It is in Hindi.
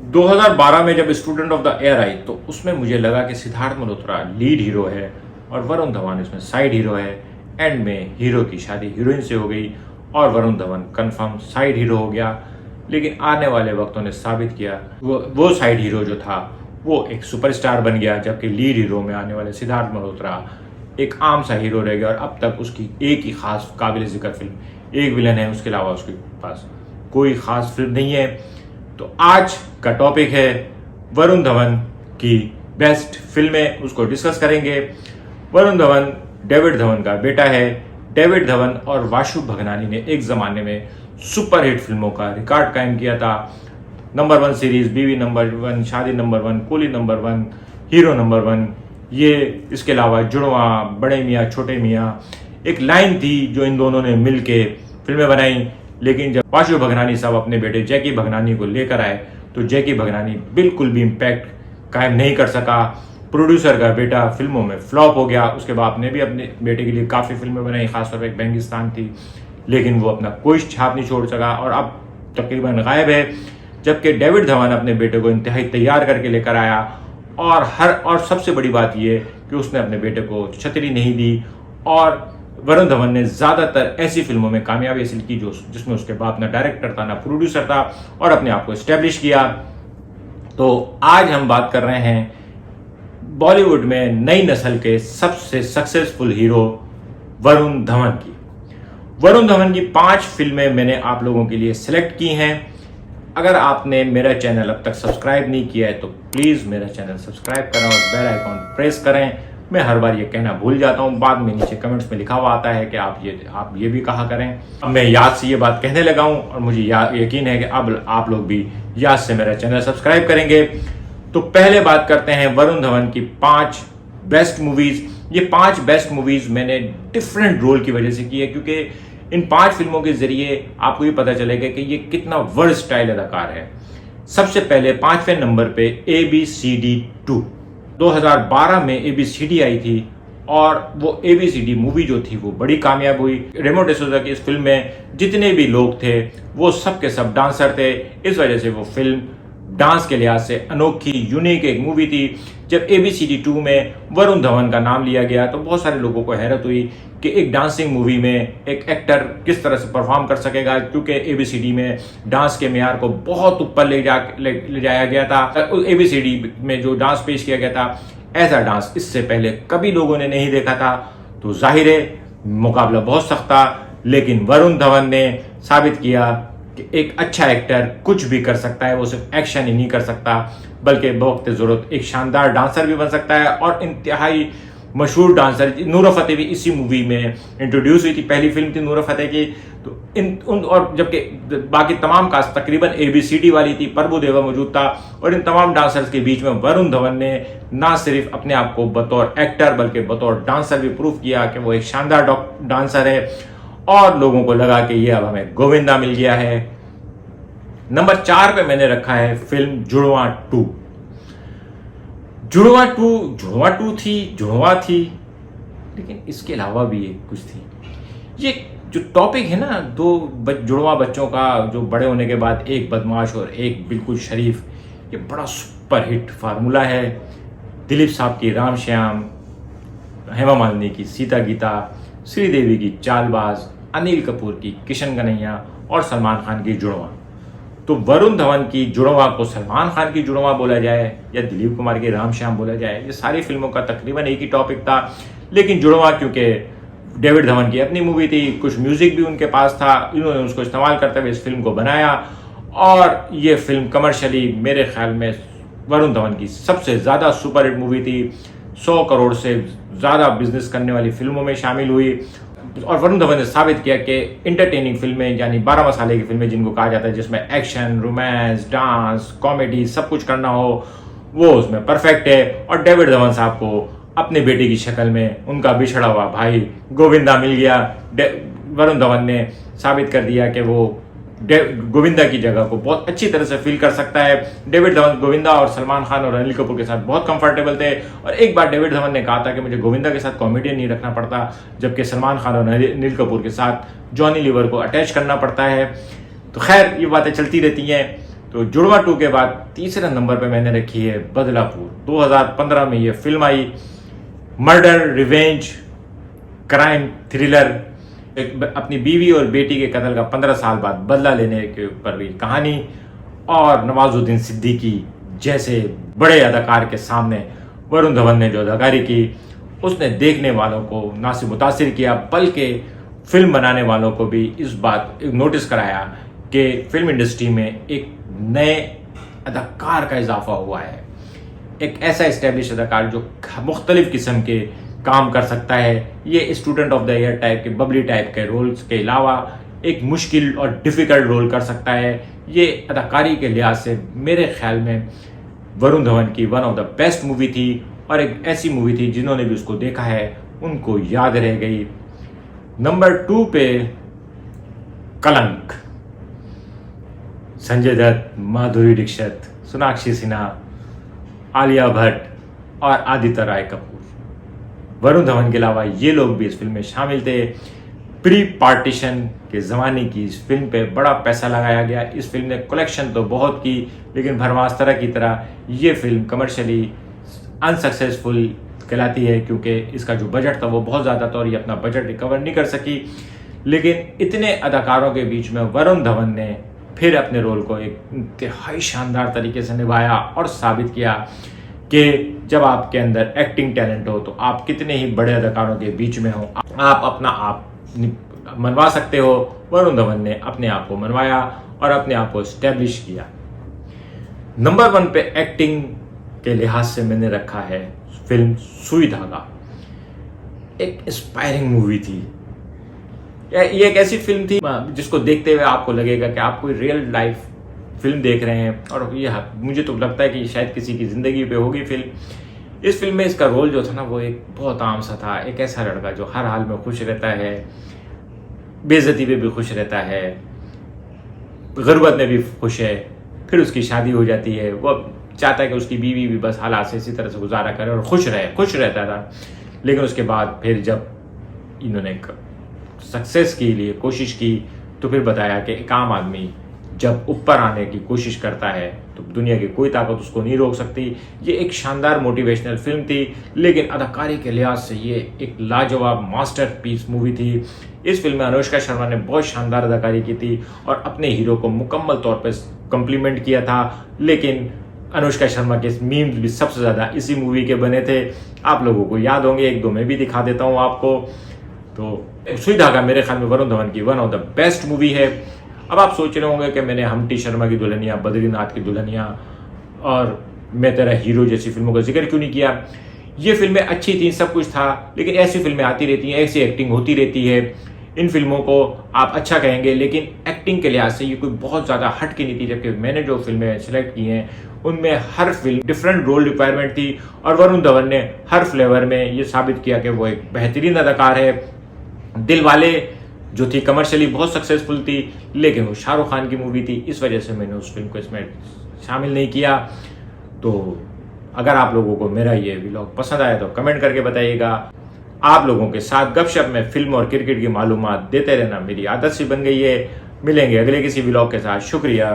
2012 में जब student of the year I तो उसमें मुझे लगा कि सिद्धार्थ मल्होत्रा लीड हीरो है और वरुण धवन इसमें साइड हीरो है। एंड में हीरो की शादी हीरोइन से हो गई और Varun Dhawan confirm side hero हो गया। लेकिन आने वाले वक्तों ने साबित किया वो साइड हीरो जो था वो एक सुपरस्टार बन गया, जबकि लीड हीरो में आने वाले सिद्धार्थ मल्होत्रा एक आम सा हीरो रह गया। और अब तक उसकी एक ही खास काबिल जिक्र फिल्म, एक विलन है, उसके अलावा उसके पास कोई खास फिल्म नहीं है। तो आज का टॉपिक है वरुण धवन की बेस्ट फिल्में, उसको डिस्कस करेंगे। वरुण धवन डेविड धवन का बेटा है। डेविड धवन और वाशु भगनानी ने एक जमाने में सुपरहिट फिल्मों का रिकॉर्ड कायम किया था। नंबर 1 सीरीज, बीवी नंबर 1, शादी number 1, coolie number 1, hero number 1, ये इसके अलावा जुड़वा, बड़े मियाँ छोटे मियाँ, एक लाइन थी जो इन दोनों ने मिल के फिल्में बनाई। लेकिन जब वाशु भगनानी साहब अपने बेटे जैकी भगनानी को लेकर आए तो जैकी भगनानी बिल्कुल भी इम्पैक्ट कायम नहीं कर सका। प्रोड्यूसर का बेटा फिल्मों में फ्लॉप हो गया। उसके बाप ने भी अपने बेटे के लिए काफ़ी फिल्में बनाई, खासतौर पर एक बेंगिस्तान थी, लेकिन वो अपना कोई छाप नहीं छोड़ सका और अब तकरीबन गायब है। जबकि डेविड धवन अपने बेटे को इंतहाई तैयार करके लेकर आया और सबसे बड़ी बात यह कि उसने अपने बेटे को छतरी नहीं दी। और वरुण धवन ने ज़्यादातर ऐसी फिल्मों में कामयाबी हासिल की जिसमें उसके बाप ना डायरेक्टर था ना प्रोड्यूसर था और अपने आप को एस्टेब्लिश किया। तो आज हम बात कर रहे हैं बॉलीवुड में नई नस्ल के सबसे सक्सेसफुल हीरो वरुण धवन की। वरुण धवन की 5 फिल्में मैंने आप लोगों के लिए सिलेक्ट की हैं। अगर आपने मेरा चैनल अब तक सब्सक्राइब नहीं किया है तो प्लीज़ मेरा चैनल सब्सक्राइब करें और बेल आइकॉन प्रेस करें। मैं हर बार ये कहना भूल जाता हूँ, बाद में नीचे कमेंट्स में लिखा हुआ आता है कि आप ये भी कहा करें। अब मैं याद से ये बात कहने लगा हूँ और मुझे यकीन है कि अब आप लोग भी याद से मेरा चैनल सब्सक्राइब करेंगे। तो पहले बात करते हैं वरुण धवन की 5 बेस्ट मूवीज़। ये 5 बेस्ट मूवीज़ मैंने डिफरेंट रोल की वजह से की है, क्योंकि इन 5 फिल्मों के जरिए आपको ये पता चलेगा कि ये कितना वर्सटाइल अदाकार है। सबसे पहले 5वें नंबर पे ABCD 2। 2012 में ABCD आई थी और वो ABCD मूवी जो थी वो बड़ी कामयाब हुई। रेमो डिसूजा की इस फिल्म में जितने भी लोग थे वो सब के सब डांसर थे। इस वजह से वो फिल्म डांस के लिहाज से अनोखी यूनिक एक मूवी थी। जब ABCD 2 में वरुण धवन का नाम लिया गया तो बहुत सारे लोगों को हैरत हुई कि एक डांसिंग मूवी में एक एक्टर किस तरह से परफॉर्म कर सकेगा, क्योंकि ABCD में डांस के मेयार को बहुत ऊपर ले जाया गया था। ABCD में जो डांस पेश किया गया था, ऐसा डांस इससे पहले कभी लोगों ने नहीं देखा था। तो जाहिर है मुकाबला बहुत सख्त था, लेकिन वरुण धवन ने साबित किया कि एक अच्छा एक्टर कुछ भी कर सकता है। वो सिर्फ एक्शन ही नहीं कर सकता बल्कि बवक्त ज़रूरत एक शानदार डांसर भी बन सकता है। और इंतहाई मशहूर डांसर नूरा फतेही भी इसी मूवी में इंट्रोड्यूस हुई थी। पहली फिल्म थी नूरा फतेही की। तो और जबकि बाकी तमाम कास्ट तकरीबन ABCD वाली थी, प्रभुदेवा मौजूद था। और इन तमाम डांसर्स के बीच में वरुण धवन ने ना सिर्फ अपने आप को बतौर एक्टर बल्कि बतौर डांसर भी प्रूव किया कि वो एक शानदार डांसर है। और लोगों को लगा कि ये अब हमें गोविंदा मिल गया है। नंबर 4 पे मैंने रखा है फिल्म जुड़वा 2। जुड़वा 2 जुड़वा थी, लेकिन इसके अलावा भी कुछ थी। ये जो टॉपिक है ना, 2 जुड़वा बच्चों का जो बड़े होने के बाद एक बदमाश और एक बिल्कुल शरीफ, ये बड़ा सुपरहिट फार्मूला है। दिलीप साहब की राम श्याम, हेमा मालिनी की सीता गीता, श्रीदेवी की चालबाज, अनिल कपूर की किशन कन्हैया और सलमान खान की जुड़वा। तो वरुण धवन की जुड़वा को सलमान खान की जुड़वा बोला जाए या दिलीप कुमार की राम श्याम बोला जाए, ये सारी फिल्मों का तकरीबन एक ही टॉपिक था। लेकिन जुड़वा क्योंकि डेविड धवन की अपनी मूवी थी, कुछ म्यूजिक भी उनके पास था, इन्होंने उसको इस्तेमाल करते हुए इस फिल्म को बनाया। और ये फिल्म कमर्शियली मेरे ख्याल में वरुण धवन की सबसे ज़्यादा सुपरहिट मूवी थी। 100 करोड़ से ज़्यादा बिजनेस करने वाली फिल्मों में शामिल हुई। और वरुण धवन ने साबित किया कि इंटरटेनिंग फिल्में, यानी 12 मसाले की फिल्में जिनको कहा जाता है, जिसमें एक्शन, रोमांस, डांस, कॉमेडी सब कुछ करना हो, वो उसमें परफेक्ट है। और डेविड धवन साहब को अपने बेटे की शक्ल में उनका बिछड़ा हुआ भाई गोविंदा मिल गया। वरुण धवन ने साबित कर दिया कि वो गोविंदा की जगह को बहुत अच्छी तरह से फील कर सकता है। डेविड धवन गोविंदा और सलमान खान और अनिल कपूर के साथ बहुत कंफर्टेबल थे। और एक बार डेविड धवन ने कहा था कि मुझे गोविंदा के साथ कॉमेडियन नहीं रखना पड़ता, जबकि सलमान खान और अनिल कपूर के साथ जॉनी लीवर को अटैच करना पड़ता है। तो खैर ये बातें चलती रहती हैं। तो जुड़वा 2 के बाद तीसरे नंबर पे मैंने रखी है बदलापुर। 2015 में ये फिल्म आई। मर्डर, रिवेंज, क्राइम थ्रिलर, अपनी बीवी और बेटी के कत्ल का 15 साल बाद बदला लेने के ऊपर भी कहानी, और नवाजुद्दीन सिद्दीकी जैसे बड़े अदाकार के सामने वरुण धवन ने जो अदाकारी की उसने देखने वालों को ना सिर्फ मुतासिर किया बल्कि फिल्म बनाने वालों को भी इस बात नोटिस कराया कि फिल्म इंडस्ट्री में एक नए अदाकार का इजाफा हुआ है, एक ऐसा इस्टेब्लिश अदाकार जो मुख्तलिफ किस्म के काम कर सकता है। ये student of the year type के बबली टाइप के रोल्स के अलावा एक मुश्किल और डिफ़िकल्ट रोल कर सकता है। ये अदाकारी के लिहाज से मेरे ख्याल में वरुण धवन की one of the best movie थी, और एक ऐसी मूवी थी जिन्होंने भी उसको देखा है उनको याद रह गई। नंबर 2 पे कलंक, संजय दत्त, माधुरी दीक्षित, सोनाक्षी सिन्हा, आलिया भट्ट और आदित्य राय कपूर। वरुण धवन के अलावा ये लोग भी इस फिल्म में शामिल थे। प्री पार्टीशन के ज़माने की इस फिल्म पे बड़ा पैसा लगाया गया। इस फिल्म ने कलेक्शन तो बहुत की, लेकिन भरमास्तर की तरह ये फिल्म कमर्शियली अनसक्सेसफुल कहलाती है, क्योंकि इसका जो बजट था वो बहुत ज़्यादा था और ये अपना बजट रिकवर नहीं कर सकी। लेकिन इतने अदाकारों के बीच में वरुण धवन ने फिर अपने रोल को एक इंतहाई शानदार तरीके से निभाया और साबित किया कि जब आपके अंदर एक्टिंग टैलेंट हो तो आप कितने ही बड़े अदाकारों के बीच में हो, आप अपना आप मनवा सकते हो। वरुण धवन ने अपने आप को मनवाया और अपने आप को स्टैब्लिश किया। नंबर 1 पे एक्टिंग के लिहाज से मैंने रखा है फिल्म सुई धागा। एक इंस्पायरिंग मूवी थी। ये एक ऐसी फिल्म थी जिसको देखते हुए आपको लगेगा कि आप कोई रियल लाइफ फिल्म देख रहे हैं, और ये मुझे तो लगता है कि शायद किसी की ज़िंदगी पे होगी फिल्म। इस फिल्म में इसका रोल जो था ना वो एक बहुत आम सा था। एक ऐसा लड़का जो हर हाल में खुश रहता है, बेइज्जती पे भी खुश रहता है, गुर्बत में भी खुश है, फिर उसकी शादी हो जाती है। वो चाहता है कि उसकी बीवी भी बस हालात से इसी तरह से गुजारा करे और खुश रहता था। लेकिन उसके बाद फिर जब इन्होंने सक्सेस के लिए कोशिश की तो फिर बताया कि एक आम आदमी जब ऊपर आने की कोशिश करता है तो दुनिया की कोई ताकत उसको नहीं रोक सकती। ये एक शानदार मोटिवेशनल फिल्म थी, लेकिन अदाकारी के लिहाज से ये एक लाजवाब मास्टरपीस मूवी थी। इस फिल्म में अनुष्का शर्मा ने बहुत शानदार अदाकारी की थी और अपने हीरो को मुकम्मल तौर पर कम्प्लीमेंट किया था। लेकिन अनुष्का शर्मा के मीम्स भी सबसे ज़्यादा इसी मूवी के बने थे। आप लोगों को याद होंगे, एक दो मैं भी दिखा देता हूँ आपको। तो सुई धागा मेरे ख्याल में वरुण धवन की one of the best movie है। अब आप सोच रहे होंगे कि मैंने हम्टी शर्मा की दुल्हनिया, बद्रीनाथ की दुल्हनिया और मैं तेरा हीरो जैसी फिल्मों का जिक्र क्यों नहीं किया। ये फिल्में अच्छी थी, सब कुछ था, लेकिन ऐसी फिल्में आती रहती हैं, ऐसी एक्टिंग होती रहती है। इन फिल्मों को आप अच्छा कहेंगे, लेकिन एक्टिंग के लिहाज से ये कोई बहुत ज़्यादा हट की नहीं थी। जबकि मैंने जो फिल्में सेलेक्ट की हैं उनमें हर फिल्म डिफरेंट रोल रिक्वायरमेंट थी, और वरुण धवन ने हर फ्लेवर में ये साबित किया कि वो एक बेहतरीन अदाकार है। दिलवाले जो थी कमर्शियली बहुत सक्सेसफुल थी, लेकिन वो शाहरुख खान की मूवी थी, इस वजह से मैंने उस फिल्म को इसमें शामिल नहीं किया। तो अगर आप लोगों को मेरा ये व्लॉग पसंद आया तो कमेंट करके बताइएगा। आप लोगों के साथ गपशप में फिल्म और क्रिकेट की मालूमात देते रहना मेरी आदत सी बन गई है। मिलेंगे अगले किसी व्लॉग के साथ। शुक्रिया।